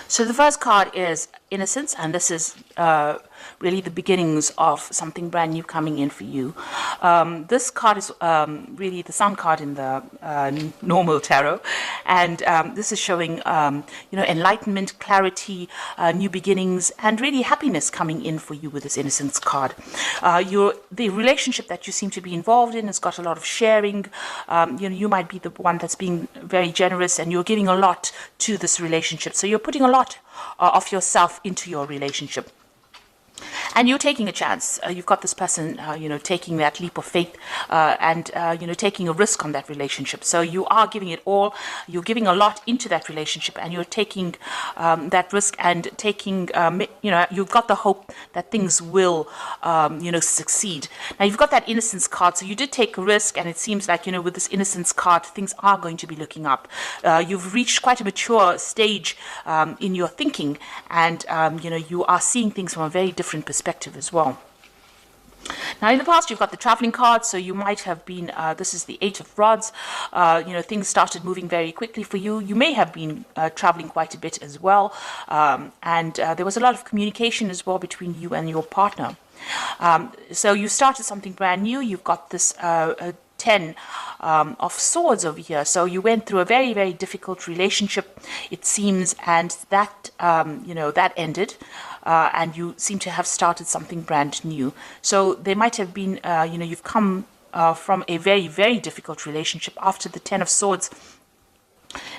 So the first card is Innocence, and this is really the beginnings of something brand new coming in for you. This card is really the sun card in the normal tarot, and this is showing enlightenment, clarity, new beginnings, and really happiness coming in for you with this Innocence card. The relationship that you seem to be involved in has got a lot of sharing. You might be the one that's being very generous, and you're giving a lot to this relationship. So you're putting a lot of yourself into your relationship. And you're taking a chance. You've got this person, taking that leap of faith and taking a risk on that relationship. So you are giving it all. You're giving a lot into that relationship, and you're taking that risk and taking, you've got the hope that things will, succeed. Now, you've got that Innocence card. So you did take a risk, and it seems like, with this Innocence card, things are going to be looking up. You've reached quite a mature stage in your thinking, and, you are seeing things from a very different perspective as well. Now, in the past, you've got the traveling card, so you might have been, this is the Eight of Rods, things started moving very quickly for you. You may have been traveling quite a bit as well, and there was a lot of communication as well between you and your partner. So you started something brand new. You've got this 10 of Swords over here. So you went through a very, very difficult relationship, it seems, and that, that ended. And you seem to have started something brand new. So there might have been, you've come from a very, very difficult relationship. After the 10 of Swords,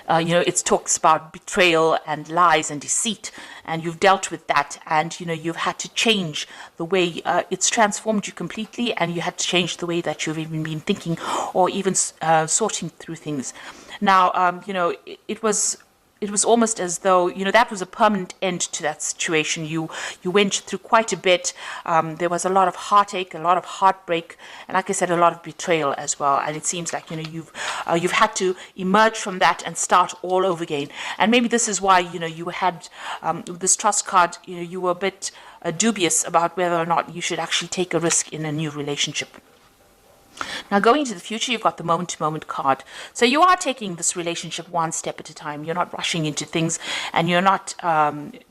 it talks about betrayal and lies and deceit, and you've dealt with that, and you've had to change the way it's transformed you completely, and you had to change the way that you've even been thinking or even sorting through things. Now, it was almost as though, that was a permanent end to that situation. You went through quite a bit. There was a lot of heartache, a lot of heartbreak, and like I said, a lot of betrayal as well. And it seems like, you've had to emerge from that and start all over again. And maybe this is why, you had this Trust card, you were a bit dubious about whether or not you should actually take a risk in a new relationship. Now, going into the future, you've got the moment-to-moment card. So you are taking this relationship one step at a time. You're not rushing into things, and you're not,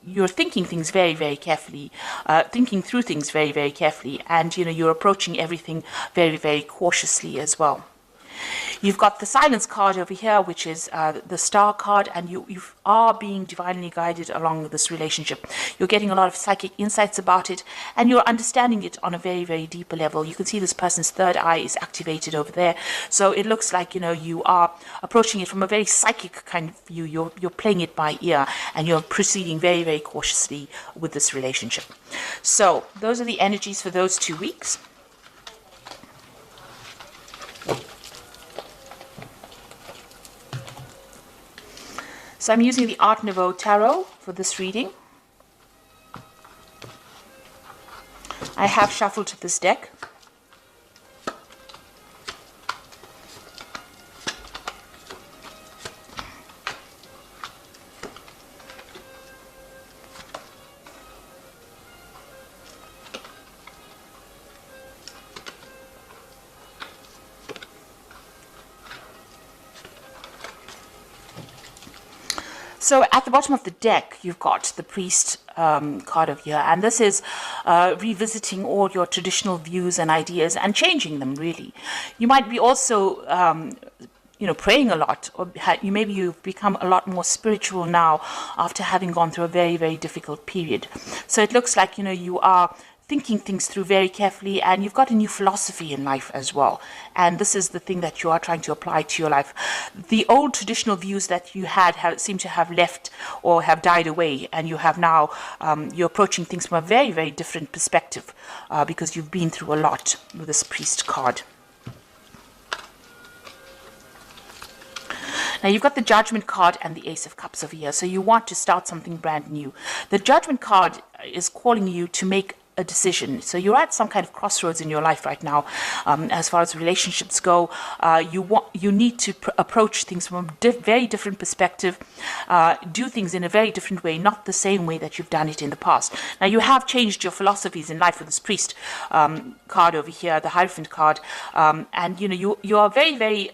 you're thinking things very, very carefully, thinking through things very, very carefully, and, you're approaching everything very, very cautiously as well. You've got the Silence card over here, which is the Star card, and you are being divinely guided along this relationship. You're getting a lot of psychic insights about it, and you're understanding it on a very, very deeper level. You can see this person's third eye is activated over there. So it looks like, you are approaching it from a very psychic kind of view. You're playing it by ear, and you're proceeding very, very cautiously with this relationship. So those are the energies for those 2 weeks. So I'm using the Art Nouveau Tarot for this reading. I have shuffled this deck. So at the bottom of the deck, you've got the Priest card over here, and this is revisiting all your traditional views and ideas and changing them, really. You might be also, praying a lot, or maybe you've become a lot more spiritual now after having gone through a very, very difficult period. So it looks like, you are thinking things through very carefully, and you've got a new philosophy in life as well. And this is the thing that you are trying to apply to your life. The old traditional views that you had seem to have left or have died away, and you have now, you're approaching things from a very, very different perspective because you've been through a lot with this Priest card. Now, you've got the Judgment card and the Ace of Cups over here, so you want to start something brand new. The Judgment card is calling you to make a decision. So you're at some kind of crossroads in your life right now. As far as relationships go, you need to approach things from a very different perspective, do things in a very different way, not the same way that you've done it in the past. Now, you have changed your philosophies in life with this Priest card over here, the Hierophant card, and you are very, very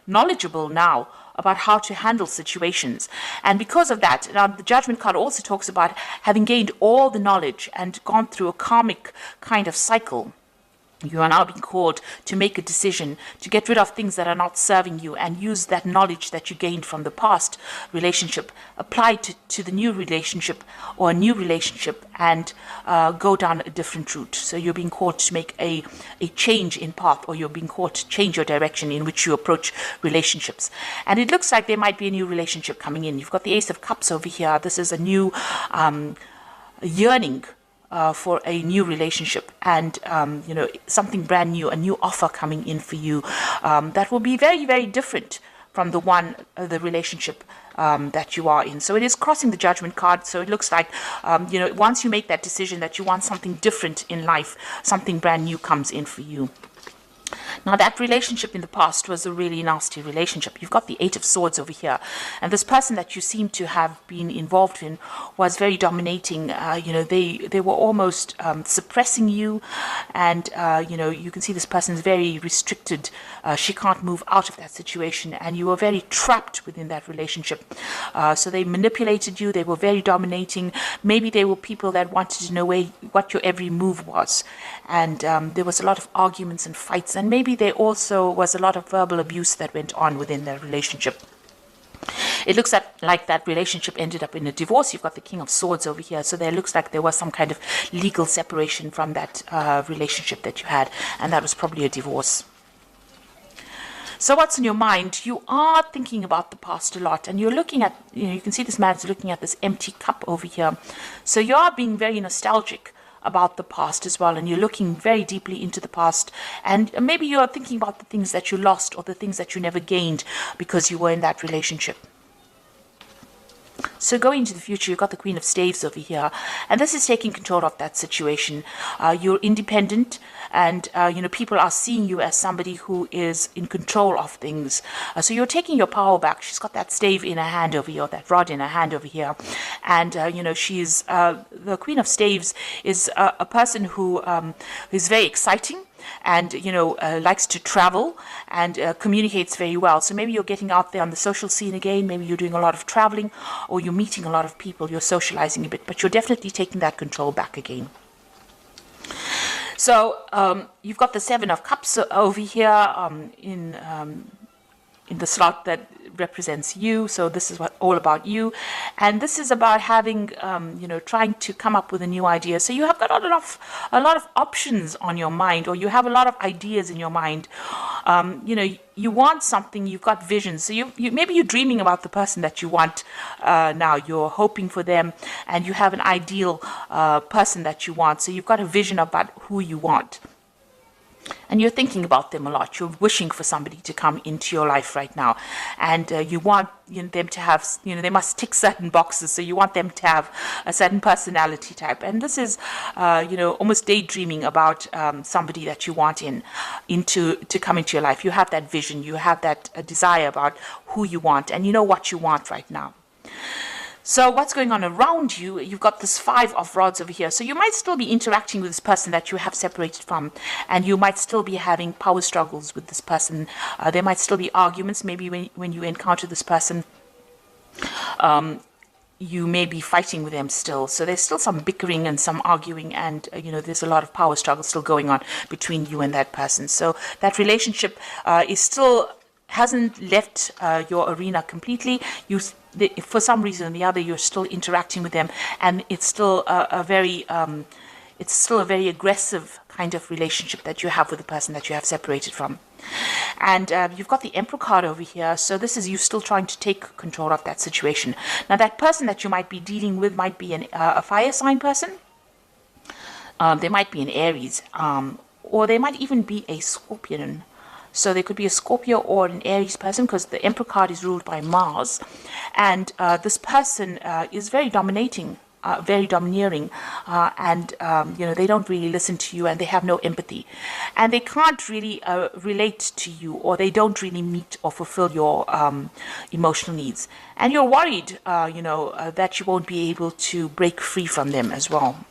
knowledgeable now about how to handle situations. And because of that, now the Judgment card also talks about having gained all the knowledge and gone through a karmic kind of cycle. You are now being called to make a decision, to get rid of things that are not serving you and use that knowledge that you gained from the past relationship, apply to the new relationship or a new relationship, and go down a different route. So you're being called to make a change in path, or you're being called to change your direction in which you approach relationships. And it looks like there might be a new relationship coming in. You've got the Ace of Cups over here. This is a new yearning for a new relationship, and something brand new, a new offer coming in for you that will be very, very different from the relationship that you are in. So it is crossing the Judgment card. So it looks like once you make that decision that you want something different in life, something brand new comes in for you. Now, that relationship in the past was a really nasty relationship. You've got the Eight of Swords over here. And this person that you seem to have been involved in was very dominating. They were almost suppressing you. And, you can see this person is very restricted. She can't move out of that situation. And you were very trapped within that relationship. So they manipulated you. They were very dominating. Maybe they were people that wanted to know what your every move was. And there was a lot of arguments and fights. And maybe there also was a lot of verbal abuse that went on within their relationship. It looks like that relationship ended up in a divorce. You've got the King of Swords over here. So there looks like there was some kind of legal separation from that relationship that you had. And that was probably a divorce. So what's in your mind? You are thinking about the past a lot. And you're looking at, you can see this man's looking at this empty cup over here. So you are being very nostalgic about the past as well, and you're looking very deeply into the past, and maybe you're thinking about the things that you lost or the things that you never gained because you were in that relationship. So going into the future, you've got the Queen of Staves over here, and this is taking control of that situation. You're independent, and people are seeing you as somebody who is in control of things. So you're taking your power back. She's got that stave in her hand over here, that rod in her hand over here, and she's the Queen of Staves is a person who is very exciting, and likes to travel and communicates very well. So maybe you're getting out there on the social scene again, maybe you're doing a lot of traveling, or you're meeting a lot of people, you're socializing a bit, but you're definitely taking that control back again. So you've got the Seven of Cups over here in the slot that represents you. So this is all about you, and this is about having trying to come up with a new idea. So you have got a lot of options on your mind, or you have a lot of ideas in your mind. You want something, you've got visions. So you maybe you're dreaming about the person that you want now. You're hoping for them, and you have an ideal person that you want. So you've got a vision about who you want. And you're thinking about them a lot. You're wishing for somebody to come into your life right now. And you want them to have, they must tick certain boxes. So you want them to have a certain personality type. And this is, almost daydreaming about somebody that you want to come into your life. You have that vision. You have that desire about who you want. And you know what you want right now. So what's going on around you? You've got this Five of Rods over here. So you might still be interacting with this person that you have separated from, and you might still be having power struggles with this person. There might still be arguments. Maybe when you encounter this person, you may be fighting with them still. So there's still some bickering and some arguing, and there's a lot of power struggle still going on between you and that person. So that relationship is still hasn't left your arena completely. For some reason or the other, you're still interacting with them, and it's still a very aggressive kind of relationship that you have with the person that you have separated from. And you've got the Emperor card over here. So this is you still trying to take control of that situation. Now, that person that you might be dealing with might be a fire sign person. They might be an Aries, or they might even be a Scorpion. So there could be a Scorpio or an Aries person, because the Emperor card is ruled by Mars. And this person is very dominating, very domineering, and they don't really listen to you, and they have no empathy. And they can't really relate to you, or they don't really meet or fulfill your emotional needs. And you're worried, that you won't be able to break free from them as well.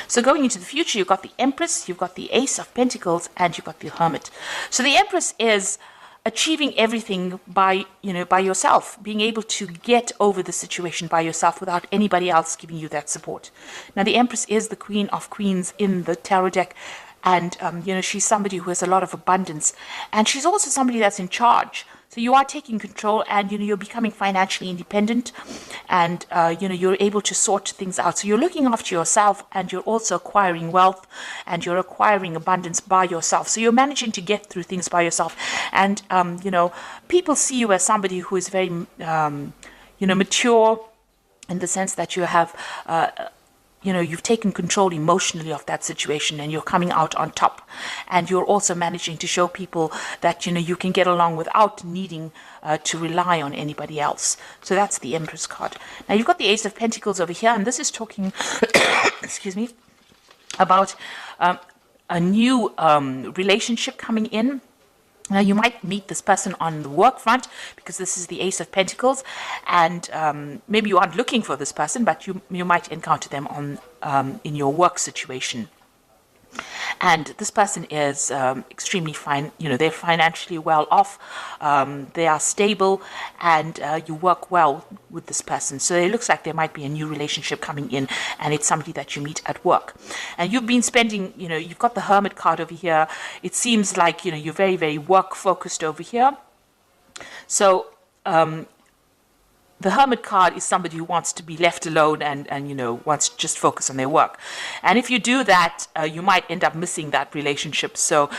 So going into the future, you've got the Empress, you've got the Ace of Pentacles, and you've got the Hermit. So the Empress is achieving everything by, by yourself, being able to get over the situation by yourself without anybody else giving you that support. Now, the Empress is the Queen of Queens in the tarot deck, and she's somebody who has a lot of abundance, and she's also somebody that's in charge. So you are taking control, and you're becoming financially independent, and you're able to sort things out. So you're looking after yourself, and you're also acquiring wealth, and you're acquiring abundance by yourself. So you're managing to get through things by yourself, and people see you as somebody who is very mature, in the sense that you have you've taken control emotionally of that situation, and you're coming out on top. And you're also managing to show people that, you can get along without needing to rely on anybody else. So that's the Empress card. Now, you've got the Ace of Pentacles over here, and this is talking, excuse me, about a new relationship coming in. Now, you might meet this person on the work front, because this is the Ace of Pentacles, and maybe you aren't looking for this person, but you might encounter them on in your work situation. And this person is extremely fine. They're financially well off. They are stable, and you work well with this person. So it looks like there might be a new relationship coming in, and it's somebody that you meet at work. And you've been spending, you've got the Hermit card over here. It seems like, you're very, very work focused over here. So, the Hermit card is somebody who wants to be left alone and wants to just focus on their work. And if you do that, you might end up missing that relationship. So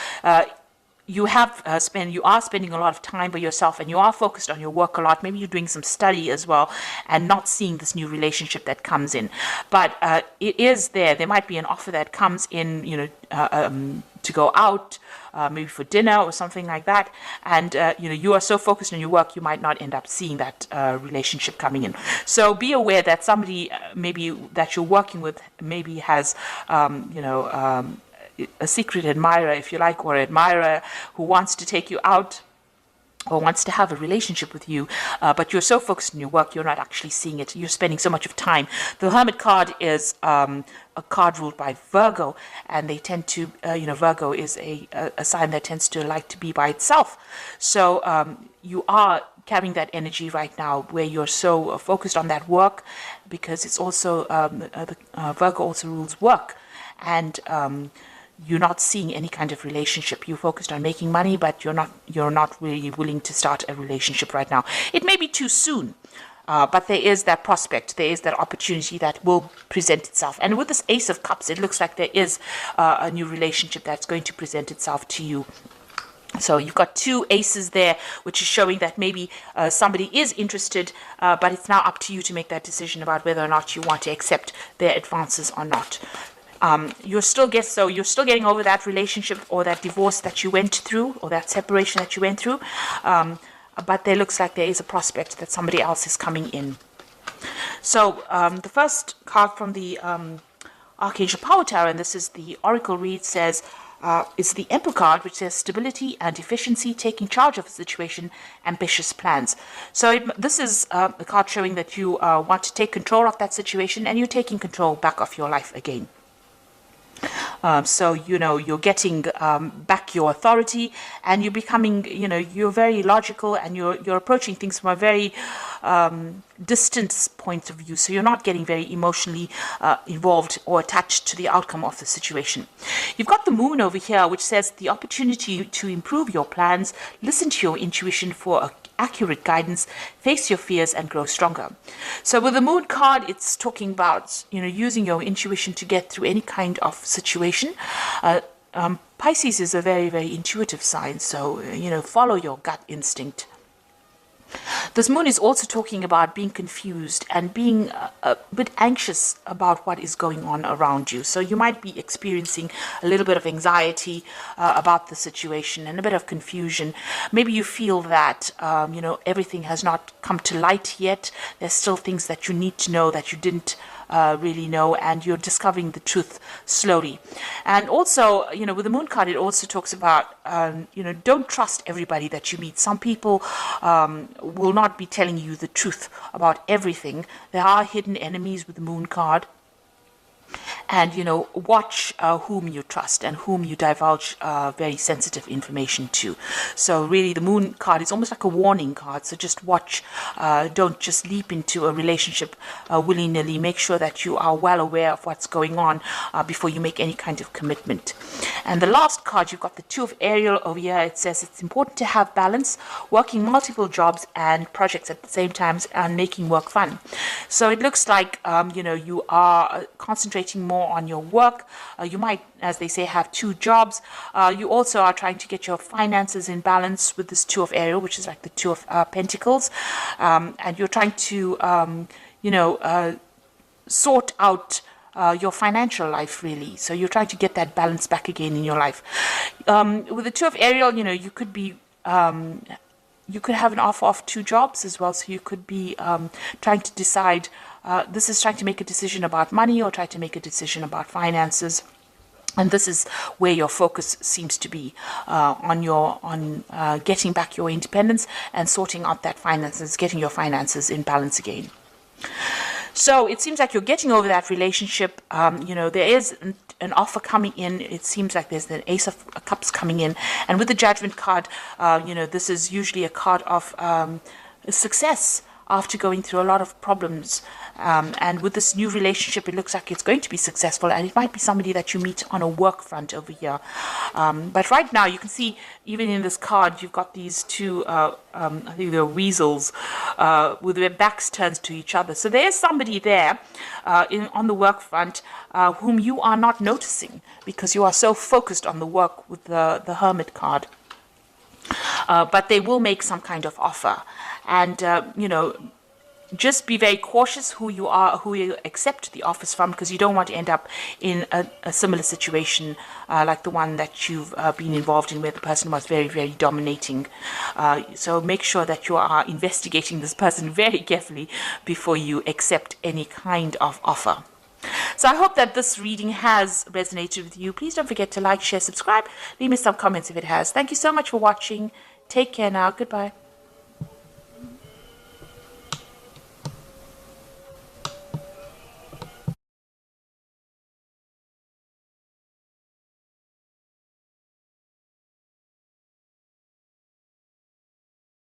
you are spending a lot of time by yourself, and you are focused on your work a lot. Maybe you're doing some study as well, and not seeing this new relationship that comes in. But it is there. There might be an offer that comes in, to go out, maybe for dinner or something like that. And, you are so focused on your work, you might not end up seeing that relationship coming in. So be aware that somebody maybe that you're working with maybe has, a secret admirer, if you like, or admirer who wants to take you out or wants to have a relationship with you, but you're so focused on your work, you're not actually seeing it. You're spending so much of time. The Hermit card is a card ruled by Virgo, and they tend to, Virgo is a sign that tends to like to be by itself. So you are carrying that energy right now, where you're so focused on that work, because it's also, Virgo also rules work. And you're not seeing any kind of relationship. You're focused on making money, but you're not really willing to start a relationship right now. It may be too soon, but there is that prospect, there is that opportunity that will present itself. And with this Ace of Cups, it looks like there is a new relationship that's going to present itself to you. So you've got two aces there, which is showing that maybe somebody is interested, but it's now up to you to make that decision about whether or not you want to accept their advances or not. You're still getting over that relationship or that divorce that you went through, or that separation that you went through, but there looks like there is a prospect that somebody else is coming in. So the first card from the Archangel Power Tower, and this is the Oracle read, says it's the Emperor card, which says stability and efficiency, taking charge of a situation, ambitious plans. So this is a card showing that you want to take control of that situation, and you're taking control back of your life again. So, you're getting back your authority, and you're becoming, you're very logical, and you're approaching things from a very distant point of view. So you're not getting very emotionally involved or attached to the outcome of the situation. You've got the Moon over here, which says the opportunity to improve your plans, listen to your intuition for accurate guidance, face your fears, and grow stronger. So with the Moon card, it's talking about, using your intuition to get through any kind of situation. Pisces is a very, very intuitive sign, so, follow your gut instinct. This Moon is also talking about being confused and being a bit anxious about what is going on around you. So you might be experiencing a little bit of anxiety about the situation and a bit of confusion. Maybe you feel that, everything has not come to light yet. There's still things that you need to know that you didn't really know, and you're discovering the truth slowly. And also, with the Moon card, it also talks about, don't trust everybody that you meet. Some people will not be telling you the truth about everything. There are hidden enemies with the Moon card. And watch whom you trust and whom you divulge very sensitive information to. So really the Moon card is almost like a warning card, so just watch. Don't just leap into a relationship willy-nilly. Make sure that you are well aware of what's going on before you make any kind of commitment. And the last card, you've got the Two of Ariel over here. It says it's important to have balance, working multiple jobs and projects at the same time, and making work fun. So it looks like you are concentrating more on your work. You might, as they say, have two jobs. You also are trying to get your finances in balance with this Two of Ariel, which is like the Two of Pentacles, and you're trying to sort out your financial life, really. So you're trying to get that balance back again in your life. With the Two of Ariel, you could be you could have an offer of two jobs as well. So you could be trying to decide. This is trying to make a decision about money, or try to make a decision about finances. And this is where your focus seems to be, on getting back your independence and sorting out that finances, getting your finances in balance again. So it seems like you're getting over that relationship. There is an offer coming in. It seems like there's the Ace of Cups coming in. And with the Judgment card, this is usually a card of success after going through a lot of problems. And with this new relationship, it looks like it's going to be successful, and it might be somebody that you meet on a work front over here. But right now, you can see, even in this card, you've got these two, I think they're weasels, with their backs turned to each other. So there's somebody there on the work front whom you are not noticing because you are so focused on the work with the Hermit card. But they will make some kind of offer. And, just be very cautious who you accept the offers from, because you don't want to end up in a similar situation like the one that you've been involved in, where the person was very, very dominating. So make sure that you are investigating this person very carefully before you accept any kind of offer. So I hope that this reading has resonated with you. Please don't forget to like, share, subscribe. Leave me some comments if it has. Thank you so much for watching. Take care now. Goodbye.